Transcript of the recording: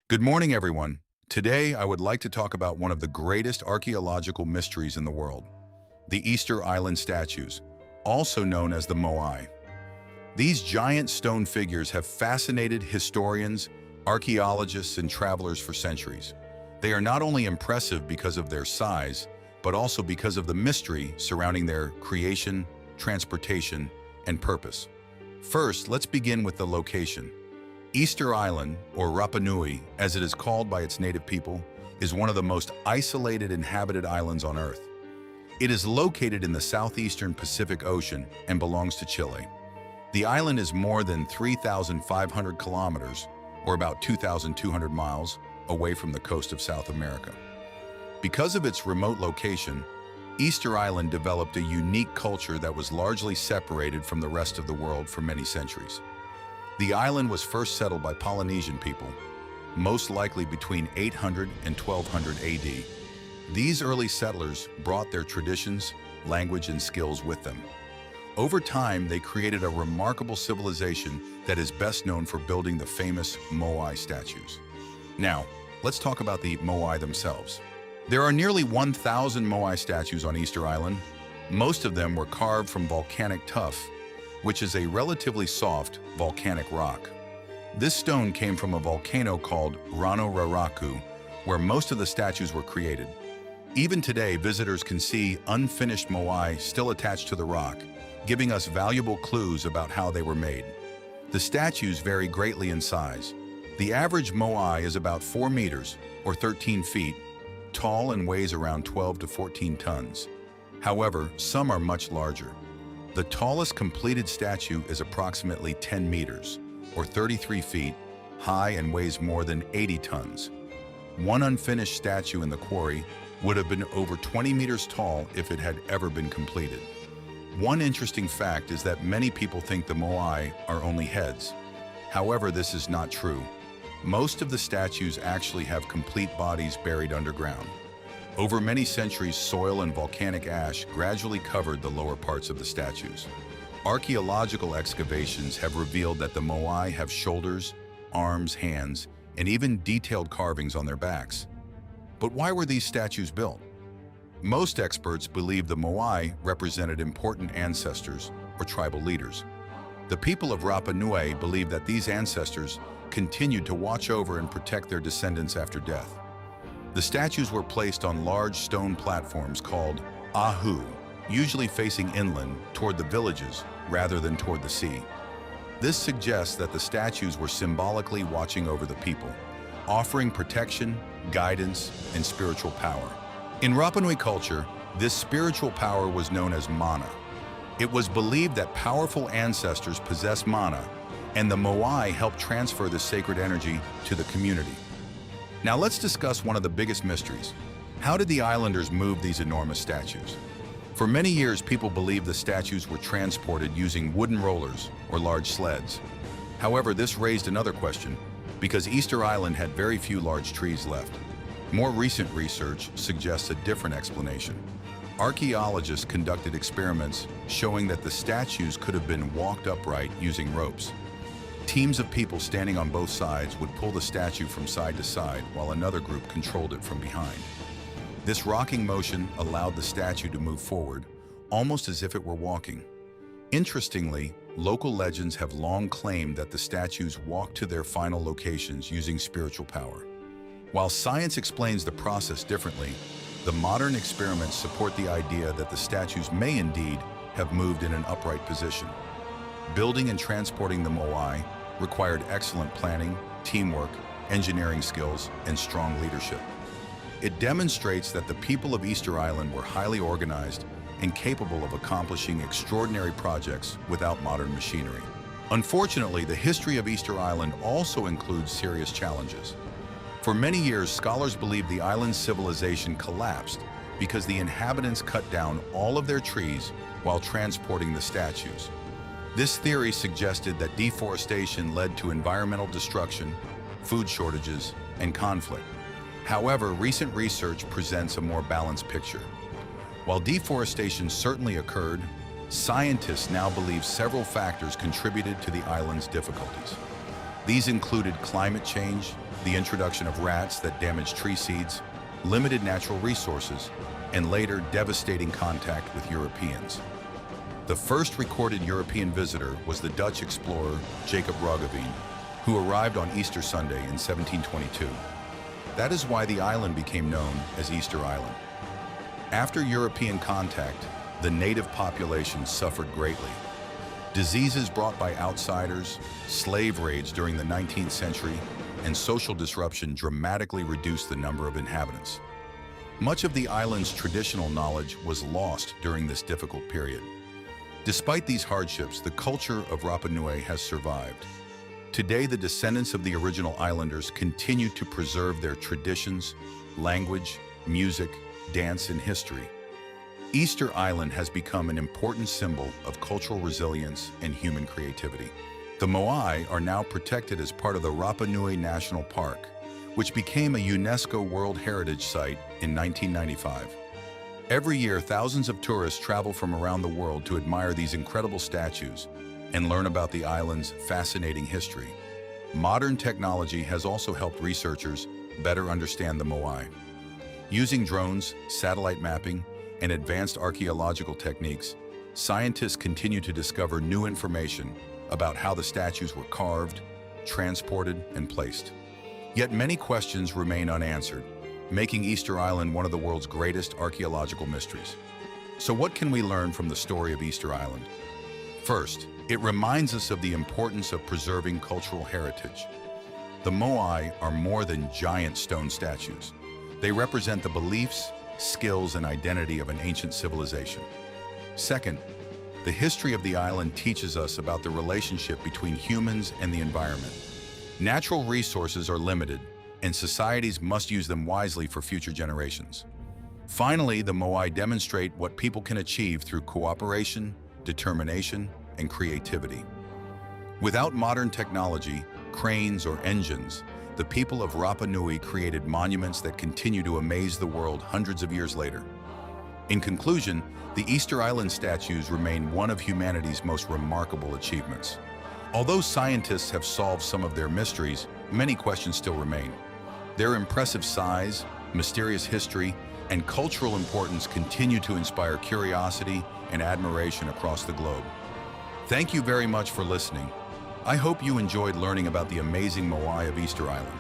Good morning, everyone. Today, I would like to talk about one of the greatest archaeological mysteries in the world, the Easter Island statues, also known as the Moai. These giant stone figures have fascinated historians, archaeologists, and travelers for centuries. They are not only impressive because of their size, but also because of the mystery surrounding their creation, transportation, and purpose. First, let's begin with the location. Easter Island, or Rapa Nui, as it is called by its native people, is one of the most isolated inhabited islands on Earth. It is located in the southeastern Pacific Ocean and belongs to Chile. The island is more than 3,500 kilometers, or about 2,200 miles, away from the coast of South America. Because of its remote location, Easter Island developed a unique culture that was largely separated from the rest of the world for many centuries. The island was first settled by Polynesian people, most likely between 800 and 1200 AD. These early settlers brought their traditions, language, and skills with them. Over time, they created a remarkable civilization that is best known for building the famous Moai statues. Now, let's talk about the Moai themselves. There are nearly 1,000 Moai statues on Easter Island. Most of them were carved from volcanic tuff, which is a relatively soft volcanic rock. This stone came from a volcano called Rano Raraku, where most of the statues were created. Even today, visitors can see unfinished Moai still attached to the rock, giving us valuable clues about how they were made. The statues vary greatly in size. The average Moai is about 4 meters, or 13 feet, tall and weighs around 12 to 14 tons. However, some are much larger. The tallest completed statue is approximately 10 meters, or 33 feet, high and weighs more than 80 tons. One unfinished statue in the quarry would have been over 20 meters tall if it had ever been completed. One interesting fact is that many people think the Moai are only heads. However, this is not true. Most of the statues actually have complete bodies buried underground. Over many centuries, soil and volcanic ash gradually covered the lower parts of the statues. Archaeological excavations have revealed that the Moai have shoulders, arms, hands, and even detailed carvings on their backs. But why were these statues built? Most experts believe the Moai represented important ancestors or tribal leaders. The people of Rapa Nui believe that these ancestors continued to watch over and protect their descendants after death. The statues were placed on large stone platforms called ahu, usually facing inland toward the villages rather than toward the sea. This suggests that the statues were symbolically watching over the people, offering protection, guidance, and spiritual power. In Rapa Nui culture, this spiritual power was known as mana. It was believed that powerful ancestors possessed mana, and the Moai helped transfer this sacred energy to the community. Now let's discuss one of the biggest mysteries. How did the islanders move these enormous statues? For many years, people believed the statues were transported using wooden rollers or large sleds. However, this raised another question, because Easter Island had very few large trees left. More recent research suggests a different explanation. Archaeologists conducted experiments showing that the statues could have been walked upright using ropes. Teams of people standing on both sides would pull the statue from side to side while another group controlled it from behind. This rocking motion allowed the statue to move forward, almost as if it were walking. Interestingly, local legends have long claimed that the statues walked to their final locations using spiritual power. While science explains the process differently, the modern experiments support the idea that the statues may indeed have moved in an upright position. Building and transporting the Moai required excellent planning, teamwork, engineering skills, and strong leadership. It demonstrates that the people of Easter Island were highly organized and capable of accomplishing extraordinary projects without modern machinery. Unfortunately, the history of Easter Island also includes serious challenges. For many years, scholars believe the island's civilization collapsed because the inhabitants cut down all of their trees while transporting the statues. This theory suggested that deforestation led to environmental destruction, food shortages, and conflict. However, recent research presents a more balanced picture. While deforestation certainly occurred, scientists now believe several factors contributed to the island's difficulties. These included climate change, the introduction of rats that damaged tree seeds, limited natural resources, and later devastating contact with Europeans. The first recorded European visitor was the Dutch explorer Jacob Roggeveen, who arrived on Easter Sunday in 1722. That is why the island became known as Easter Island. After European contact, the native population suffered greatly. Diseases brought by outsiders, slave raids during the 19th century, and social disruption dramatically reduced the number of inhabitants. Much of the island's traditional knowledge was lost during this difficult period. Despite these hardships, the culture of Rapa Nui has survived. Today, the descendants of the original islanders continue to preserve their traditions, language, music, dance, and history. Easter Island has become an important symbol of cultural resilience and human creativity. The Moai are now protected as part of the Rapa Nui National Park, which became a UNESCO World Heritage Site in 1995. Every year, thousands of tourists travel from around the world to admire these incredible statues and learn about the island's fascinating history. Modern technology has also helped researchers better understand the Moai. Using drones, satellite mapping, and advanced archaeological techniques, scientists continue to discover new information about how the statues were carved, transported, and placed. Yet many questions remain unanswered, making Easter Island one of the world's greatest archaeological mysteries. So what can we learn from the story of Easter Island? First, it reminds us of the importance of preserving cultural heritage. The Moai are more than giant stone statues. They represent the beliefs, skills, and identity of an ancient civilization. Second, the history of the island teaches us about the relationship between humans and the environment. Natural resources are limited, and societies must use them wisely for future generations. Finally, the Moai demonstrate what people can achieve through cooperation, determination, and creativity. Without modern technology, cranes, or engines, the people of Rapa Nui created monuments that continue to amaze the world hundreds of years later. In conclusion, the Easter Island statues remain one of humanity's most remarkable achievements. Although scientists have solved some of their mysteries, many questions still remain. Their impressive size, mysterious history, and cultural importance continue to inspire curiosity and admiration across the globe. Thank you very much for listening. I hope you enjoyed learning about the amazing Moai of Easter Island.